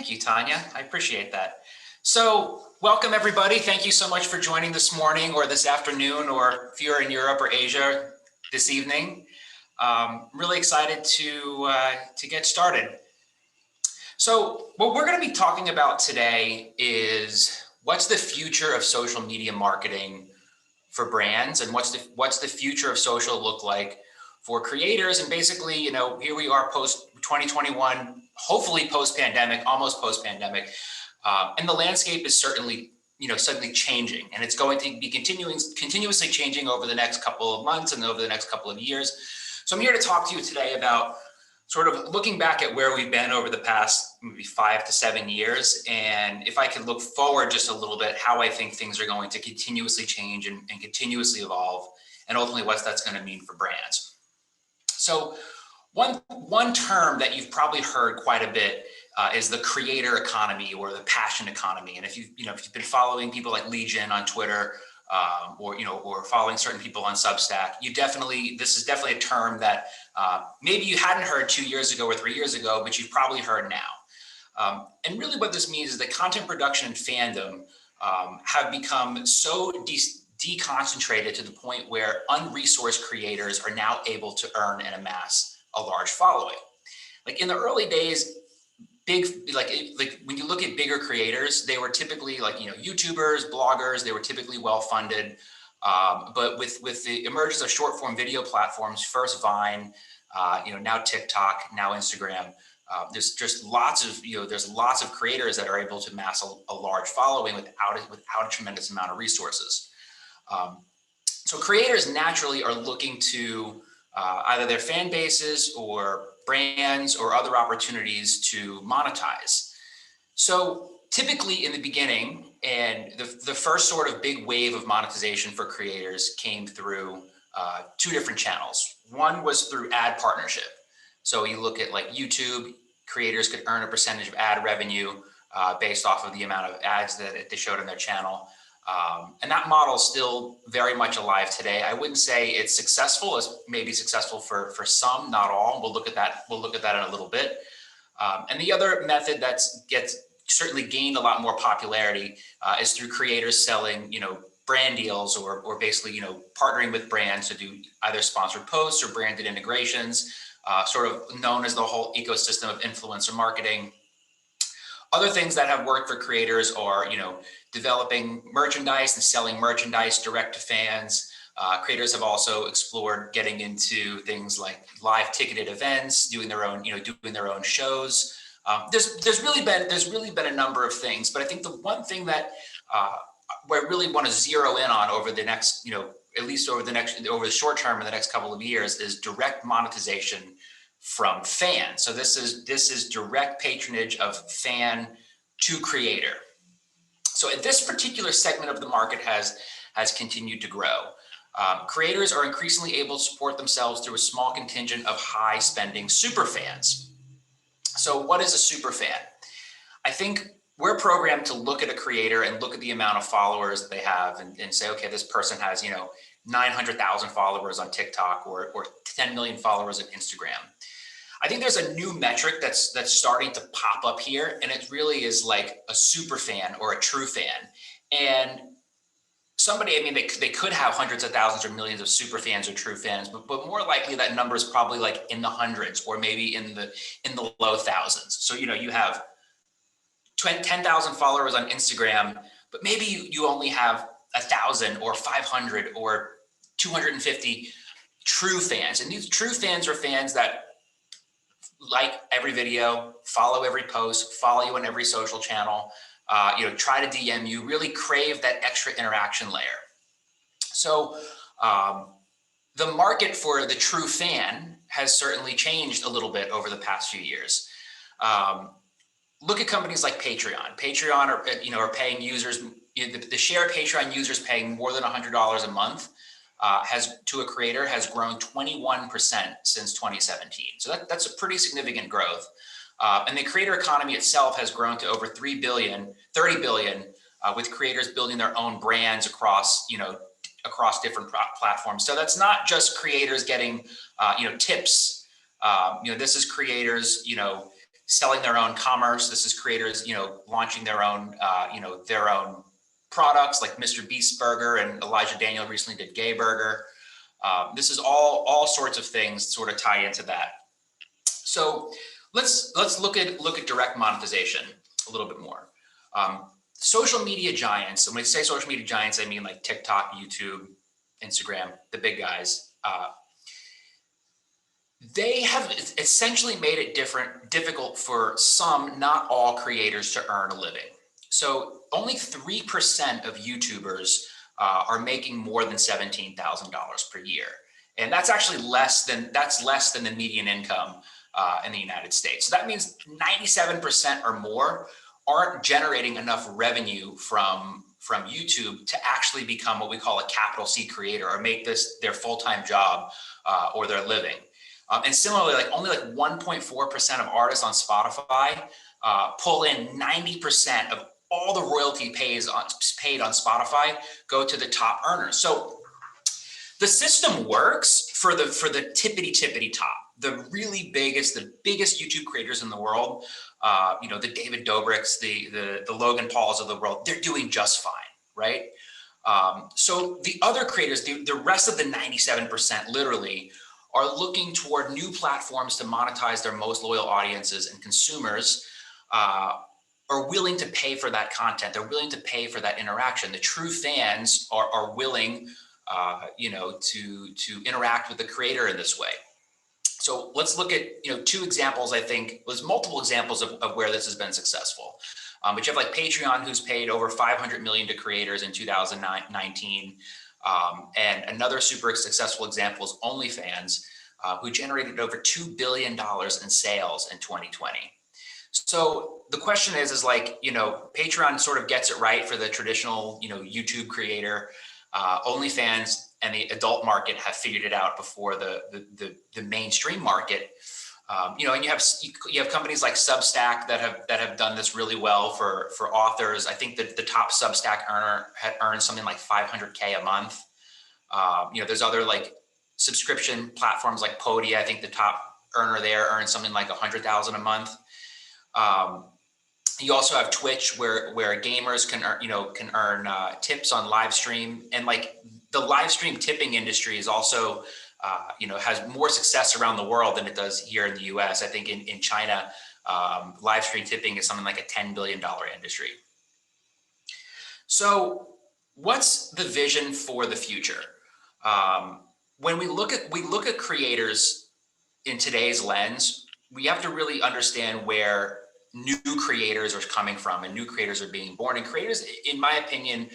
Thank you, Tanya. I appreciate that. So welcome, everybody. Thank you so much for joining this morning or this afternoon, or if you're in Europe or Asia, this evening. Really excited to get started. So what we're going to be talking about today is what's the future of social media marketing for brands, and what's the future of social look like for creators. And basically, here we are post 2021, hopefully post-pandemic, almost post-pandemic, and the landscape is certainly suddenly changing, and it's going to be continuously changing over the next couple of months and over the next couple of years. So I'm here to talk to you today about sort of looking back at where we've been over the past maybe 5 to 7 years, and if I could look forward just a little bit, how I think things are going to continuously change and continuously evolve, and ultimately what that's going to mean for brands. So one term that you've probably heard quite a bit is the creator economy or the passion economy. And if you've been following people like Legion on Twitter, or following certain people on Substack, this is definitely a term that maybe you hadn't heard 2 years ago or 3 years ago, but you've probably heard now. And really what this means is that content production and fandom have become so deconcentrated to the point where unresourced creators are now able to earn and amass a large following. Like in the early days, like when you look at bigger creators, they were typically like YouTubers, bloggers. They were typically well funded, but with the emergence of short form video platforms, first Vine, now TikTok, now Instagram, there's just lots of creators that are able to amass a large following without a tremendous amount of resources. So creators naturally are looking to either their fan bases or brands or other opportunities to monetize. So typically in the beginning, and the first sort of big wave of monetization for creators came through two different channels. One was through ad partnership. So you look at like YouTube, creators could earn a percentage of ad revenue based off of the amount of ads that they showed on their channel. And that model is still very much alive today. I wouldn't say it's successful. It's maybe successful for some, not all. We'll look at that in a little bit. And the other method that's certainly gained a lot more popularity is through creators selling, brand deals or basically, partnering with brands to do either sponsored posts or branded integrations, sort of known as the whole ecosystem of influencer marketing. Other things that have worked for creators are, developing merchandise and selling merchandise direct to fans. Creators have also explored getting into things like live ticketed events, doing their own shows. There's really been a number of things, but I think the one thing that where I really want to zero in on over the next, at least over the short term in the next couple of years, is direct monetization from fans. So this is direct patronage of fan to creator. So this particular segment of the market has continued to grow. Creators are increasingly able to support themselves through a small contingent of high spending super fans. So what is a super fan? I think we're programmed to look at a creator and look at the amount of followers that they have and say, okay, this person has 900,000 followers on TikTok or 10 million followers on Instagram. I think there's a new metric that's starting to pop up here, and it really is like a super fan or a true fan. And somebody, they could have hundreds of thousands or millions of super fans or true fans, but more likely that number is probably like in the hundreds or maybe in the low thousands. So you have 10,000 followers on Instagram, but maybe you only have 1,000 or 500 or 250 true fans. And these true fans are fans that like every video, follow every post, follow you on every social channel, try to DM you, really crave that extra interaction layer. So the market for the true fan has certainly changed a little bit over the past few years. Look at companies like Patreon. Patreon are paying users, the share of Patreon users paying more than $100 a month to a creator has grown 21% since 2017. So that's a pretty significant growth. And the creator economy itself has grown to over 30 billion, with creators building their own brands across different platforms. So that's not just creators getting, tips. This is creators, selling their own commerce. This is creators, launching their own, their own products like Mr. Beast Burger, and Elijah Daniel recently did Gay Burger. This is all sorts of things sort of tie into that. So let's look at direct monetization a little bit more. Social media giants, and when I say social media giants, I mean like TikTok, YouTube, Instagram, the big guys. They have essentially made it difficult for some, not all, creators to earn a living. So only 3% of YouTubers are making more than $17,000 per year, and that's actually less than the median income in the United States. So that means 97% or more aren't generating enough revenue from YouTube to actually become what we call a capital C creator, or make this their full-time job or their living. And similarly, only 1.4% of artists on Spotify pull in 90% of all the royalty paid on Spotify go to the top earners. So the system works for the tippity top, the biggest YouTube creators in the world. The David Dobrik's, the Logan Pauls of the world, they're doing just fine, right? So the other creators, the rest of the 97%, literally, are looking toward new platforms to monetize their most loyal audiences, and consumers are willing to pay for that content. They're willing to pay for that interaction. The true fans are willing, to interact with the creator in this way. So let's look at, two examples. I think there's multiple examples of where this has been successful. But you have Patreon, who's paid over $500 million to creators in 2019. And another super successful example is OnlyFans, who generated over $2 billion in sales in 2020. So the question is Patreon sort of gets it right for the traditional, YouTube creator. OnlyFans and the adult market have figured it out before the mainstream market. And you have companies like Substack that have done this really well for authors. I think that the top Substack earner earns something like $500K a month. There's other subscription platforms like Podia. I think the top earner there earns something like $100,000 a month. You also have Twitch, where gamers can earn tips on live stream, and the live stream tipping industry is also has more success around the world than it does here in the US. I think in China, live stream tipping is something like a $10 billion industry. So what's the vision for the future? When we look at creators in today's lens, we have to really understand where new creators are coming from, and new creators are being born. And creators, in my opinion,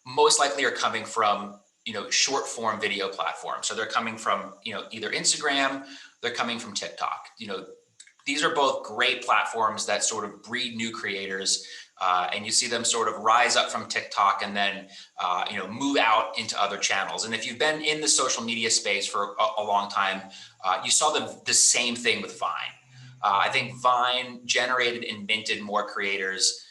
most likely are coming from short form video platforms. So they're coming from either Instagram, they're coming from TikTok. These are both great platforms that sort of breed new creators, and you see them sort of rise up from TikTok and then move out into other channels. And if you've been in the social media space for a long time, you saw the same thing with Vine. I think Vine generated and minted more creators,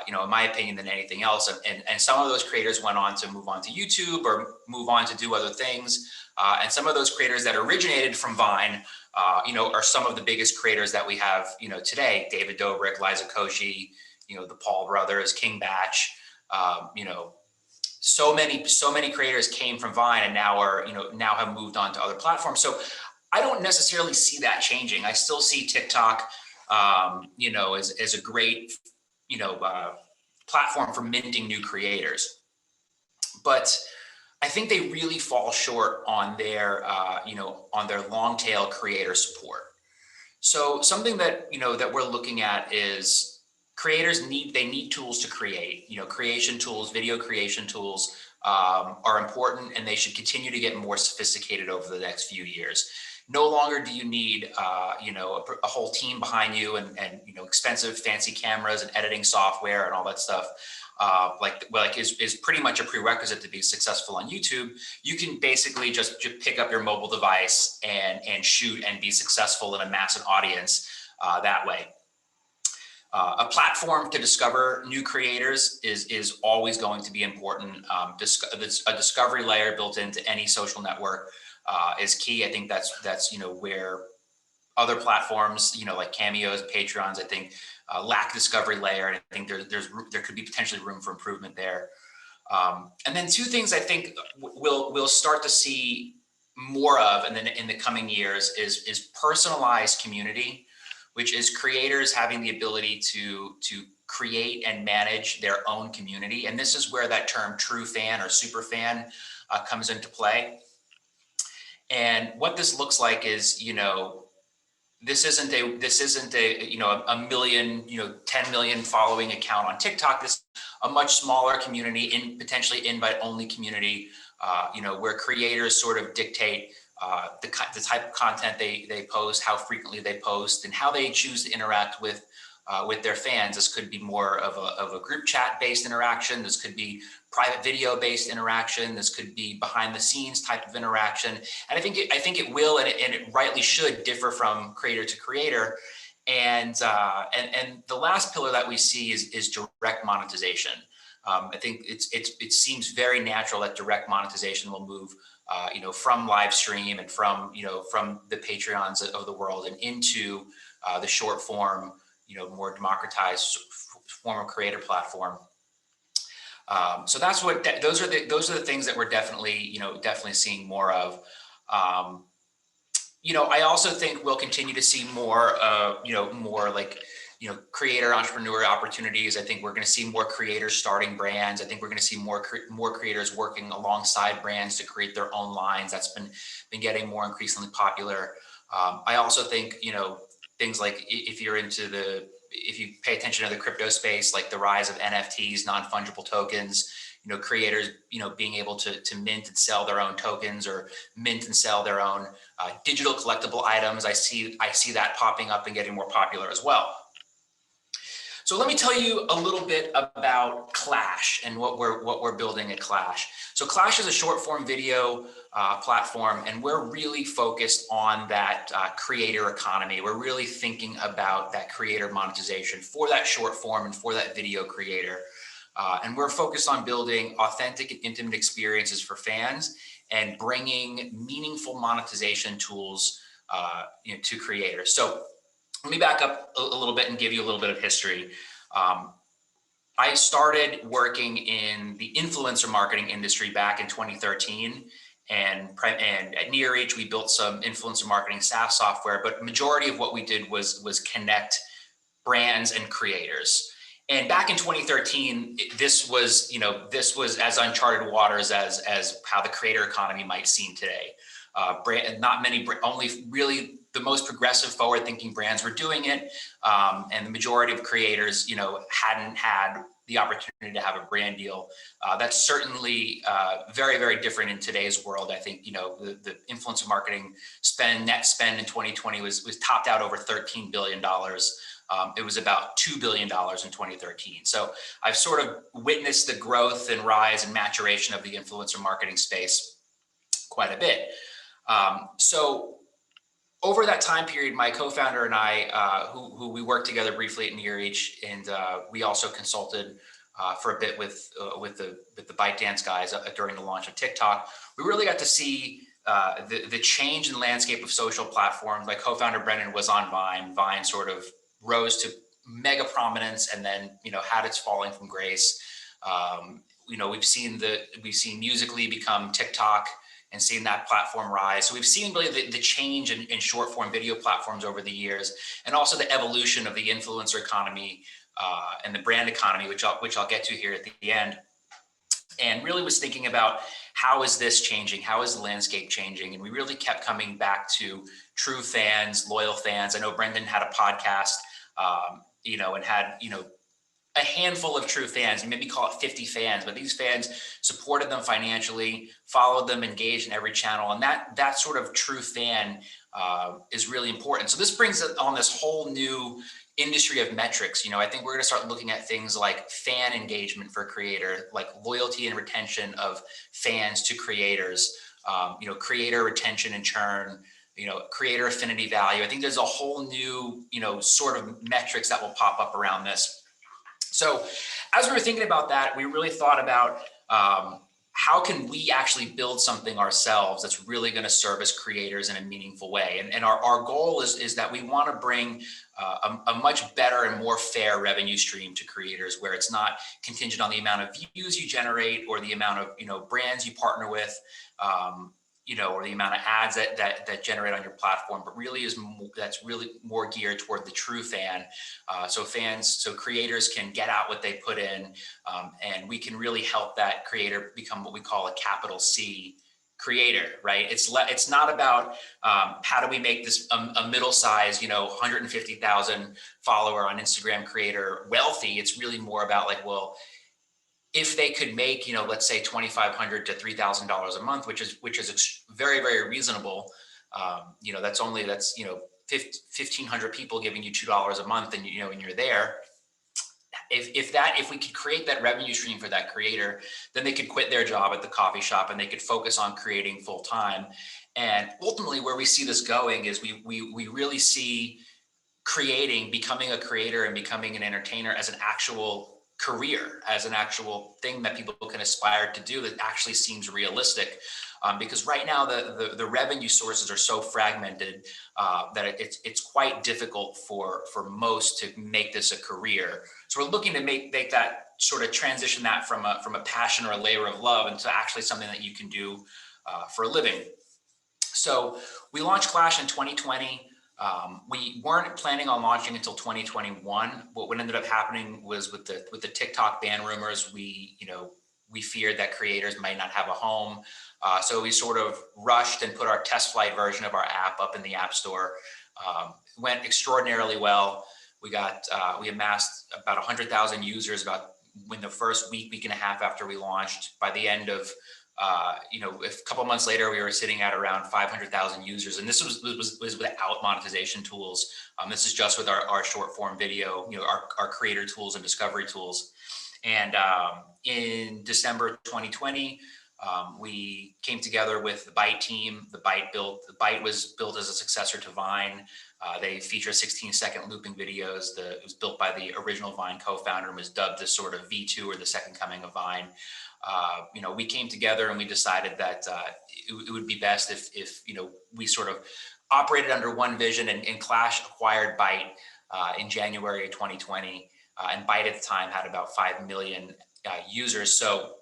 in my opinion, than anything else. And some of those creators went on to move on to YouTube or move on to do other things. And some of those creators that originated from Vine, are some of the biggest creators that we have, today. David Dobrik, Liza Koshy, the Paul brothers, King Batch. So many creators came from Vine and now have moved on to other platforms. So I don't necessarily see that changing. I still see TikTok, as a great, platform for minting new creators. But I think they really fall short on their, on their long tail creator support. So something that, that we're looking at is creators need tools to create. Creation tools, video creation tools are important, and they should continue to get more sophisticated over the next few years. No longer do you need, a whole team behind you and expensive fancy cameras and editing software and all that stuff. Is pretty much a prerequisite to be successful on YouTube. You can basically just pick up your mobile device and shoot and be successful in a massive audience that way. A platform to discover new creators is always going to be important. A discovery layer built into any social network is key. I think that's where other platforms, like Cameos, Patreons, I think lack discovery layer, and I think there could be potentially room for improvement there. And then two things I think we'll start to see more of in the coming years is personalized community, which is creators having the ability to create and manage their own community. And this is where that term true fan or super fan comes into play. And what this looks like is, this isn't a a million, 10 million following account on TikTok. This is a much smaller community, potentially invite only community, where creators sort of dictate the type of content they post, how frequently they post, and how they choose to interact with their fans. This could be more of a group chat based interaction. This could be private video based interaction. This could be behind the scenes type of interaction. And I think it will, and it rightly should differ from creator to creator. And the last pillar that we see is direct monetization. I think it seems very natural that direct monetization will move, from live stream and from the Patreons of the world and into the short form, more democratized form of creator platform. So that's what those are the things that we're definitely seeing more of. I also think we'll continue to see more creator entrepreneur opportunities. I think we're going to see more creators starting brands. I think we're going to see more creators working alongside brands to create their own lines. That's been getting more increasingly popular. I also think things like if you pay attention to the crypto space, like the rise of NFTs, non-fungible tokens, creators, being able to mint and sell their own tokens or mint and sell their own digital collectible items. I see that popping up and getting more popular as well. So let me tell you a little bit about Clash and what we're building at Clash. So Clash is a short form video platform, and we're really focused on that creator economy. We're really thinking about that creator monetization for that short form and for that video creator. And we're focused on building authentic and intimate experiences for fans and bringing meaningful monetization tools to creators. So let me back up a little bit and give you a little bit of history. I started working in the influencer marketing industry back in 2013. And at NearReach, we built some influencer marketing SaaS software, but majority of what we did was connect brands and creators. And back in 2013, this was as uncharted waters as how the creator economy might seem today. Only really the most progressive, forward-thinking brands were doing it, and the majority of creators, hadn't had the opportunity to have a brand deal. That's certainly very, very different in today's world. I think the influencer marketing net spend in 2020 was topped out over $13 billion. It was about $2 billion in 2013. So I've sort of witnessed the growth and rise and maturation of the influencer marketing space quite a bit. So over that time period, my co-founder and I, who we worked together briefly at NearReach, and we also consulted for a bit with the ByteDance guys during the launch of TikTok. We really got to see the change in the landscape of social platforms. My co-founder Brendan was on Vine. Vine sort of rose to mega prominence, and then had its falling from grace. We've seen Musical.ly become TikTok, and seeing that platform rise. So we've seen really the change in short form video platforms over the years, and also the evolution of the influencer economy and the brand economy, which I'll get to here at the end. And really was thinking about how is this changing? How is the landscape changing? And we really kept coming back to true fans, loyal fans. I know Brendan had a podcast, and had, a handful of true fans, maybe call it 50 fans, but these fans supported them financially, followed them, engaged in every channel. And that sort of true fan is really important. So this brings us on this whole new industry of metrics. I think we're going to start looking at things like fan engagement for creator, like loyalty and retention of fans to creators, creator retention and churn, creator affinity value. I think there's a whole new, sort of metrics that will pop up around this. So as we were thinking about that, we really thought about how can we actually build something ourselves that's really going to service creators in a meaningful way? And our goal is that we want to bring a much better and more fair revenue stream to creators, where it's not contingent on the amount of views you generate or the amount of brands you partner with, or the amount of ads that generate on your platform, but really that's really more geared toward the true fan. So creators can get out what they put in, and we can really help that creator become what we call a capital C creator, right? It's not about how do we make this a middle-sized, 150,000 follower on Instagram creator wealthy. It's really more about like, well, if they could make, let's say $2,500 to $3,000 a month, which is very, very reasonable. That's 1,500 people giving you $2 a month, and and you're there. If we could create that revenue stream for that creator, then they could quit their job at the coffee shop and they could focus on creating full time. And ultimately, where we see this going is we really see becoming a creator and becoming an entertainer as an actual career, as an actual thing that people can aspire to do that actually seems realistic. Because right now the revenue sources are so fragmented that it's quite difficult for most to make this a career. So we're looking to make that sort of transition that from a passion or a labor of love into actually something that you can do for a living. So we launched Clash in 2020. We weren't planning on launching until 2021. What ended up happening was with the TikTok ban rumors, we feared that creators might not have a home. So we sort of rushed and put our test flight version of our app up in the App Store. Went extraordinarily well. We amassed about 100,000 users in the first week and a half after we launched. By the end of a couple months later, we were sitting at around 500,000 users, and this was without monetization tools. This is just with our short form video, our creator tools and discovery tools. And in December 2020, we came together with the Byte team. The Byte was built as a successor to Vine. They feature 16-second looping videos. It was built by the original Vine co-founder and was dubbed the sort of V2 or the second coming of Vine. We came together and we decided that it would be best if we sort of operated under one vision, and Clash acquired Byte in January of 2020. And Byte at the time had about 5 million users. So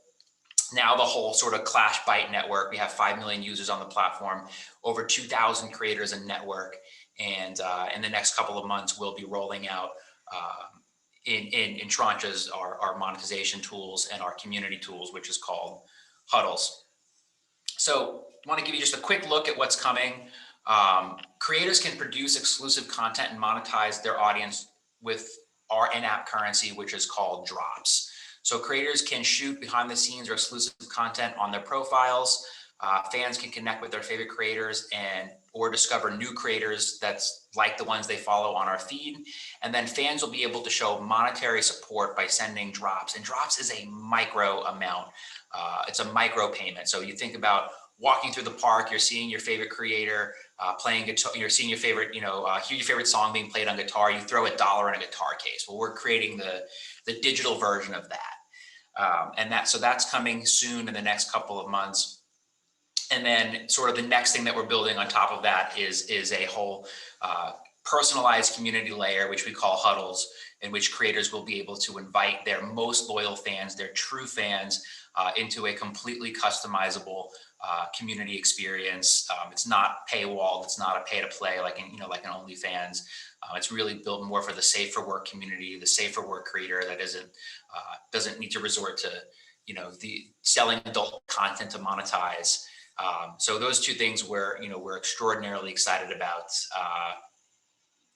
now the whole sort of Clash Byte network, we have 5 million users on the platform, over 2,000 creators in network. And in the next couple of months, we'll be rolling out in tranches our monetization tools and our community tools, which is called Huddles. So I want to give you just a quick look at what's coming. Creators can produce exclusive content and monetize their audience with our in-app currency, which is called drops. So creators can shoot behind the scenes or exclusive content on their profiles. Fans can connect with their favorite creators or discover new creators that's like the ones they follow on our feed. And then fans will be able to show monetary support by sending drops. And drops is a micro amount. It's a micro payment. So you think about walking through the park, you're seeing your favorite creator playing guitar, you're seeing your favorite, hear your favorite song being played on guitar, you throw $1 in a guitar case. Well, we're creating the digital version of that. So that's coming soon in the next couple of months. And then sort of the next thing that we're building on top of that is a whole personalized community layer, which we call Huddles, in which creators will be able to invite their most loyal fans, their true fans, into a completely customizable community experience. It's not paywalled. It's not a pay to play like an OnlyFans. It's really built more for the safe for work community, the safe for work creator that doesn't need to resort to the selling adult content to monetize. So those two things we're extraordinarily excited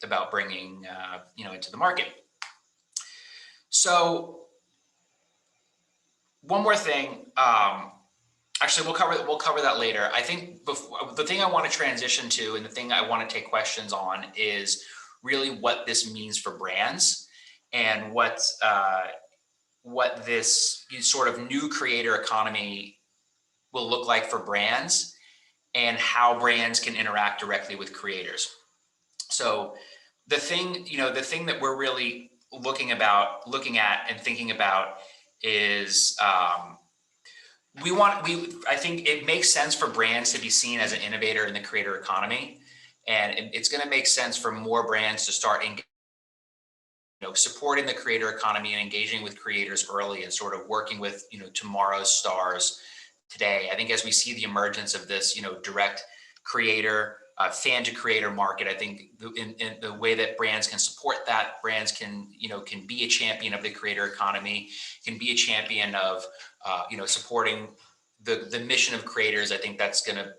about bringing into the market. So one more thing. Actually, we'll cover that later. I think the thing I want to transition to and the thing I want to take questions on is really what this means for brands and what this sort of new creator economy will look like for brands and how brands can interact directly with creators. So the thing that we're really looking at and thinking about is I think it makes sense for brands to be seen as an innovator in the creator economy. And it's going to make sense for more brands to start supporting the creator economy and engaging with creators early and sort of working with, tomorrow's stars today. I think as we see the emergence of this, direct creator, fan to creator market, I think in the way that brands can support that, brands can be a champion of the creator economy, can be a champion of, supporting the mission of creators. I think that's going to,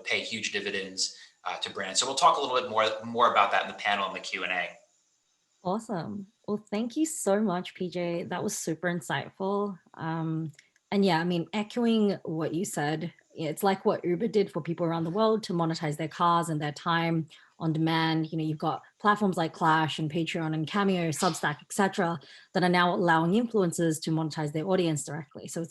pay huge dividends to brands. So we'll talk a little bit more about that in the panel and the Q&A. Awesome. Well, thank you so much, PJ. That was super insightful. And yeah, I mean, echoing what you said, it's like what Uber did for people around the world to monetize their cars and their time on demand. You've got platforms like Clash and Patreon and Cameo, Substack, etc., that are now allowing influencers to monetize their audience directly. So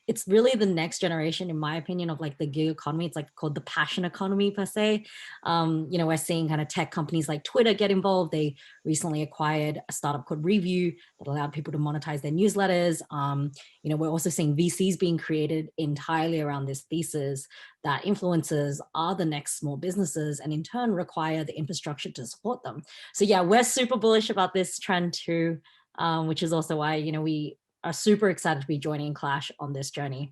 it's really the next generation, in my opinion, of like the gig economy. It's like called the passion economy per se. We're seeing kind of tech companies like Twitter get involved. They recently acquired a startup called Review that allowed people to monetize their newsletters. We're also seeing VCs being created entirely around this thesis that influencers are the next small businesses and in turn require the infrastructure to support them. So yeah, we're super bullish about this trend too, which is also why, we are super excited to be joining Clash on this journey.